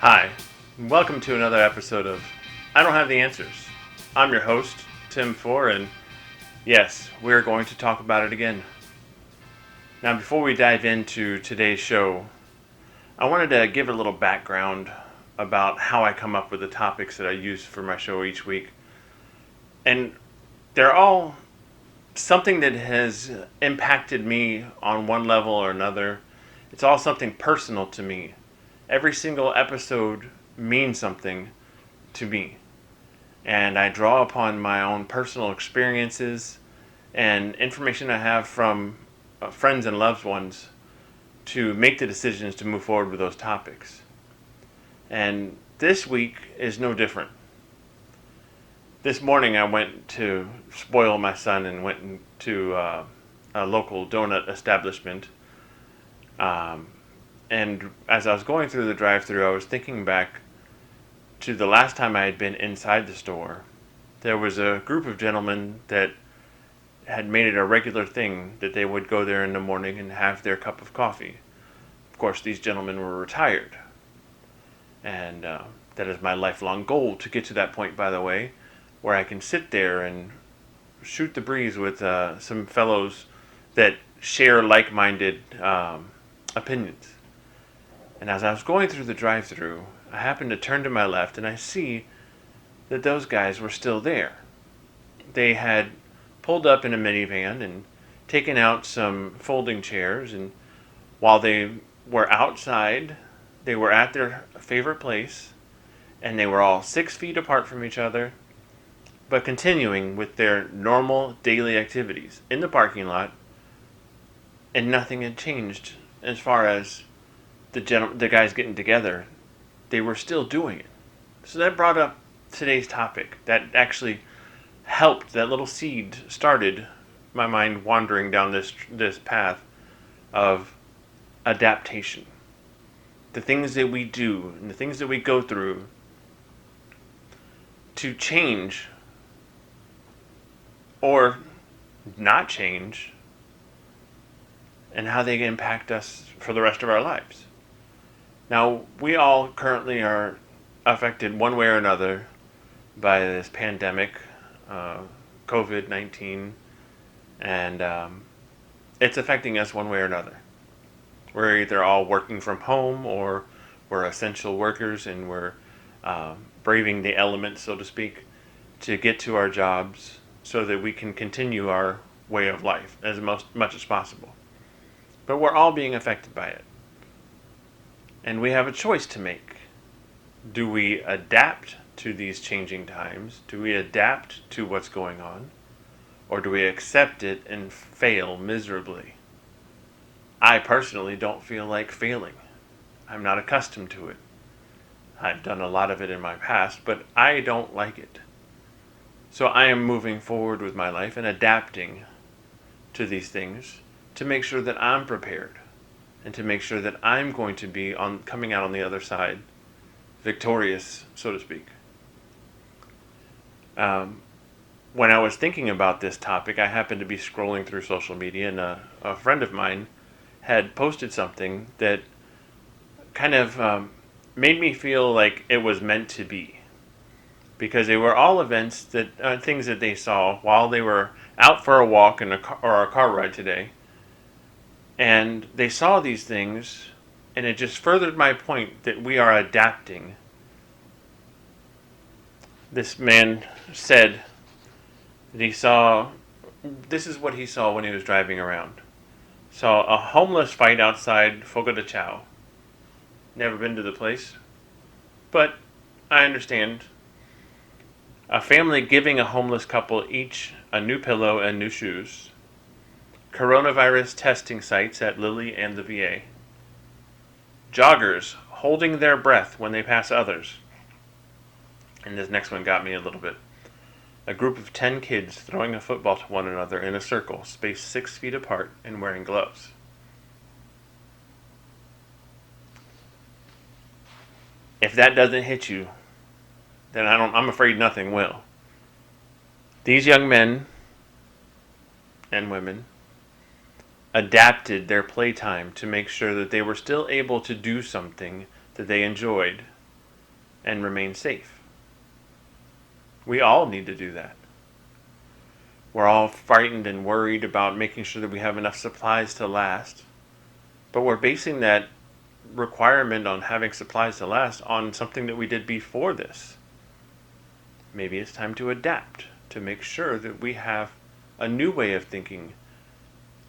Hi, welcome to another episode of I Don't Have the Answers. I'm your host, Tim Four, and yes, we're going to talk about it again. Now, before we dive into today's show, I wanted to give a little background about how I come up with the topics that I use for my show each week. And they're all something that has impacted me on one level or another. It's all something personal to me. Every single episode means something to me. And I draw upon my own personal experiences and information I have from friends and loved ones to make the decisions to move forward with those topics. And this week is no different. This morning I went to spoil my son and went to a local donut establishment. And as I was going through the drive-thru, I was thinking back to the last time I had been inside the store. There was a group of gentlemen that had made it a regular thing that they would go there in the morning and have their cup of coffee. Of course, these gentlemen were retired. And that is my lifelong goal, to get to that point, by the way, where I can sit there and shoot the breeze with some fellows that share like-minded opinions. And as I was going through the drive-thru, I happened to turn to my left and I see that those guys were still there. They had pulled up in a minivan and taken out some folding chairs, and while they were outside, they were at their favorite place, and they were all 6 feet apart from each other, but continuing with their normal daily activities in the parking lot, and nothing had changed as far as the guys getting together. They were still doing it. So that brought up today's topic. That actually helped. That little seed started my mind wandering down this path of adaptation. The things that we do and the things that we go through to change or not change, and how they impact us for the rest of our lives. Now, we all currently are affected one way or another by this pandemic, COVID-19, and it's affecting us one way or another. We're either all working from home, or we're essential workers and we're braving the elements, so to speak, to get to our jobs so that we can continue our way of life as much as possible. But we're all being affected by it. And we have a choice to make. Do we adapt to these changing times? Do we adapt to what's going on? Or do we accept it and fail miserably? I personally don't feel like failing. I'm not accustomed to it. I've done a lot of it in my past, but I don't like it. So I am moving forward with my life and adapting to these things to make sure that I'm prepared, and to make sure that I'm going to be coming out on the other side victorious, so to speak. When I was thinking about this topic, I happened to be scrolling through social media, and a friend of mine had posted something that kind of made me feel like it was meant to be, because they were all events that things that they saw while they were out for a walk or a car ride today. And they saw these things, and it just furthered my point that we are adapting. This man said that this is what he saw when he was driving around. Saw a homeless fight outside Fogo de Chao. Never been to the place, but I understand. A family giving a homeless couple each a new pillow and new shoes. Coronavirus testing sites at Lilly and the VA. Joggers holding their breath when they pass others. And this next one got me a little bit. A group of 10 kids throwing a football to one another in a circle, spaced 6 feet apart and wearing gloves. If that doesn't hit you, then I'm afraid nothing will. These young men and women adapted their playtime to make sure that they were still able to do something that they enjoyed and remain safe. We all need to do that. We're all frightened and worried about making sure that we have enough supplies to last, but we're basing that requirement on having supplies to last on something that we did before this. Maybe it's time to adapt to make sure that we have a new way of thinking.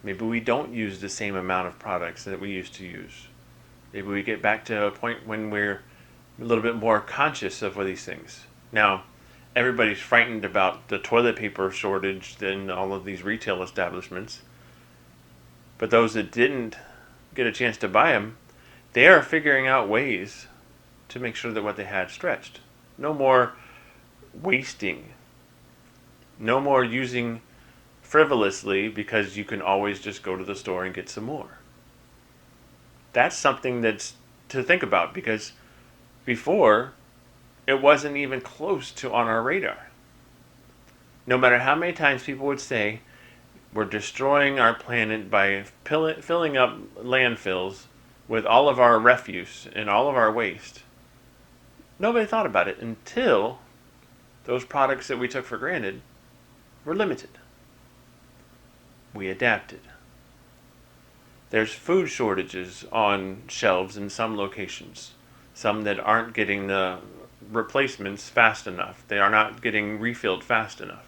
Maybe we don't use the same amount of products that we used to use. Maybe we get back to a point when we're a little bit more conscious of these things. Now, everybody's frightened about the toilet paper shortage in all of these retail establishments. But those that didn't get a chance to buy them, they are figuring out ways to make sure that what they had stretched. No more wasting. No more using frivolously because you can always just go to the store and get some more. That's something that's to think about, because before it wasn't even close to on our radar. No matter how many times people would say we're destroying our planet by filling up landfills with all of our refuse and all of our waste, nobody thought about it until those products that we took for granted were limited. We adapted. There's food shortages on shelves in some locations. Some that aren't getting the replacements fast enough. They are not getting refilled fast enough.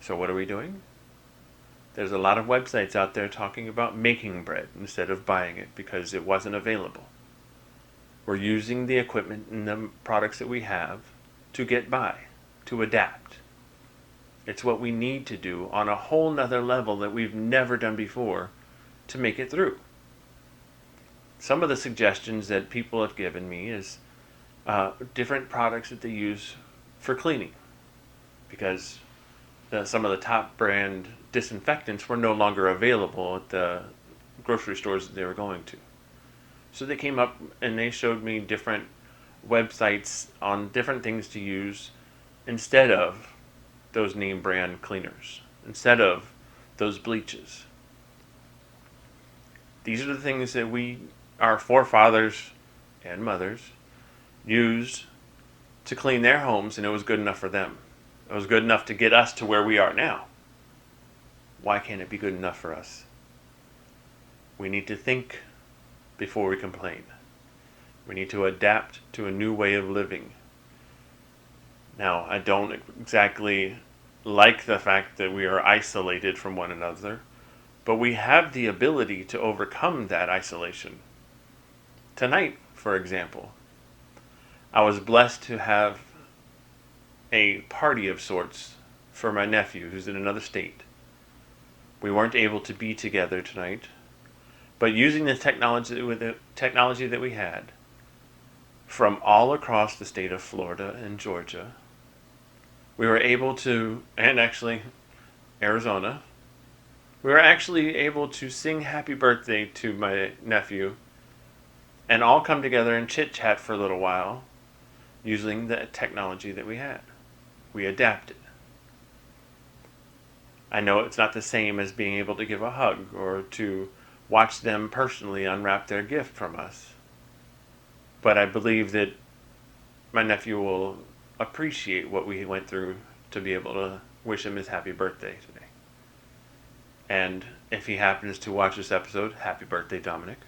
So what are we doing? There's a lot of websites out there talking about making bread instead of buying it because it wasn't available. We're using the equipment and the products that we have to get by, to adapt. It's what we need to do on a whole nother level that we've never done before to make it through. Some of the suggestions that people have given me is different products that they use for cleaning, because some of the top brand disinfectants were no longer available at the grocery stores that they were going to. So they came up and they showed me different websites on different things to use instead of those name brand cleaners, instead of those bleaches. These are the things that our forefathers and mothers used to clean their homes, and it was good enough for them. It was good enough to get us to where we are now. Why can't it be good enough for us? We need to think before we complain. We need to adapt to a new way of living. Now, I don't exactly like the fact that we are isolated from one another, but we have the ability to overcome that isolation. Tonight, for example, I was blessed to have a party of sorts for my nephew who's in another state. We weren't able to be together tonight, but using the technology that we had from all across the state of Florida and Georgia, we were able to, and actually Arizona, we were actually able to sing happy birthday to my nephew and all come together and chit-chat for a little while using the technology that we had. We adapted. I know it's not the same as being able to give a hug or to watch them personally unwrap their gift from us, but I believe that my nephew will appreciate what we went through to be able to wish him his happy birthday today. And if he happens to watch this episode, happy birthday, Dominic.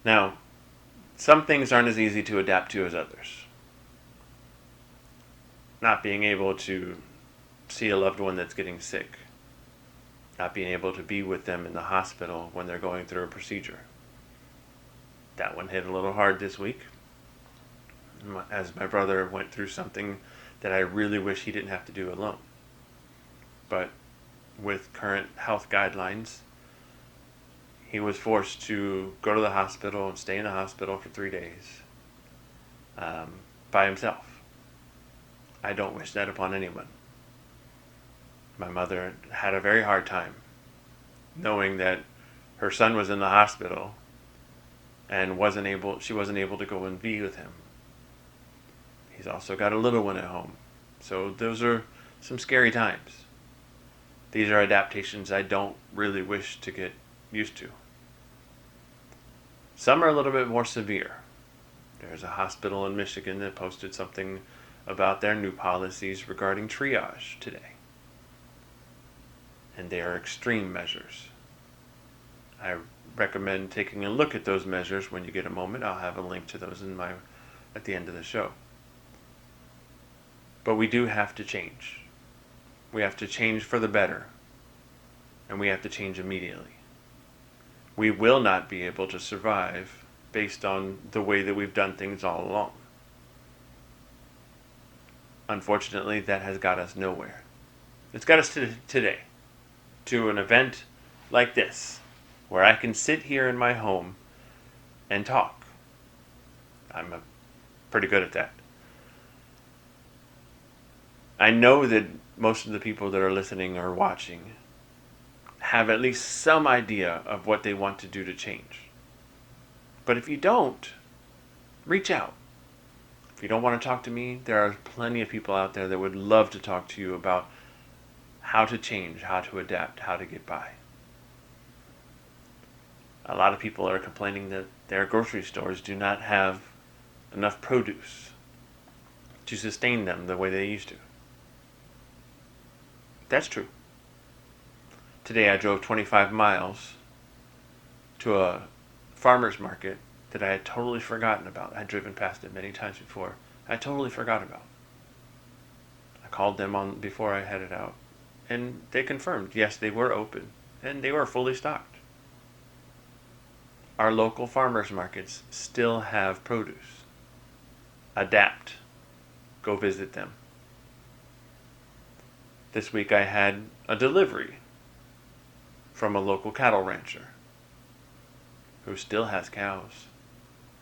Now, some things aren't as easy to adapt to as others. Not being able to see a loved one that's getting sick. Not being able to be with them in the hospital when they're going through a procedure. That one hit a little hard this week, as my brother went through something that I really wish he didn't have to do alone. But with current health guidelines, he was forced to go to the hospital and stay in the hospital for 3 days by himself. I don't wish that upon anyone. My mother had a very hard time knowing that her son was in the hospital and she wasn't able to go and be with him. He's also got a little one at home. So those are some scary times. These are adaptations I don't really wish to get used to. Some are a little bit more severe. There's a hospital in Michigan that posted something about their new policies regarding triage today. And they are extreme measures. I recommend taking a look at those measures when you get a moment. I'll have a link to those at the end of the show. But we do have to change. We have to change for the better. And we have to change immediately. We will not be able to survive based on the way that we've done things all along. Unfortunately, that has got us nowhere. It's got us to today, to an event like this, where I can sit here in my home and talk. I'm pretty good at that. I know that most of the people that are listening or watching have at least some idea of what they want to do to change. But if you don't, reach out. If you don't want to talk to me, there are plenty of people out there that would love to talk to you about how to change, how to adapt, how to get by. A lot of people are complaining that their grocery stores do not have enough produce to sustain them the way they used to. That's true. Today I drove 25 miles to a farmer's market that I had totally forgotten about. I'd driven past it many times before. I totally forgot about. I called them on before I headed out, and they confirmed, yes, they were open, and they were fully stocked. Our local farmers markets still have produce. Adapt. Go visit them. This week I had a delivery from a local cattle rancher who still has cows,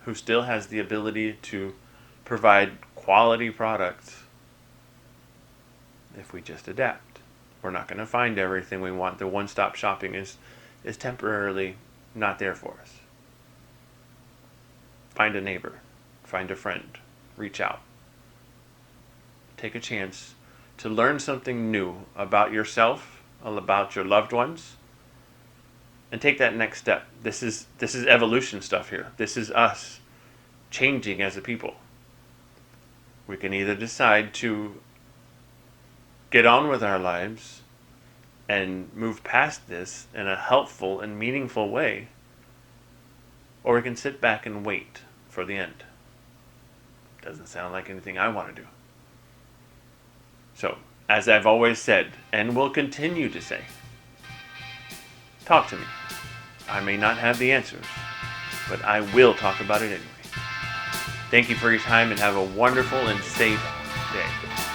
who still has the ability to provide quality products if we just adapt. We're not going to find everything we want. The one-stop shopping is temporarily not there for us. Find a neighbor, find a friend, reach out. Take a chance to learn something new about yourself, about your loved ones, and take that next step. This is evolution stuff here. This is us changing as a people. We can either decide to get on with our lives and move past this in a helpful and meaningful way, or we can sit back and wait for the end. Doesn't sound like anything I want to do. So, as I've always said, and will continue to say, talk to me. I may not have the answers, but I will talk about it anyway. Thank you for your time and have a wonderful and safe day.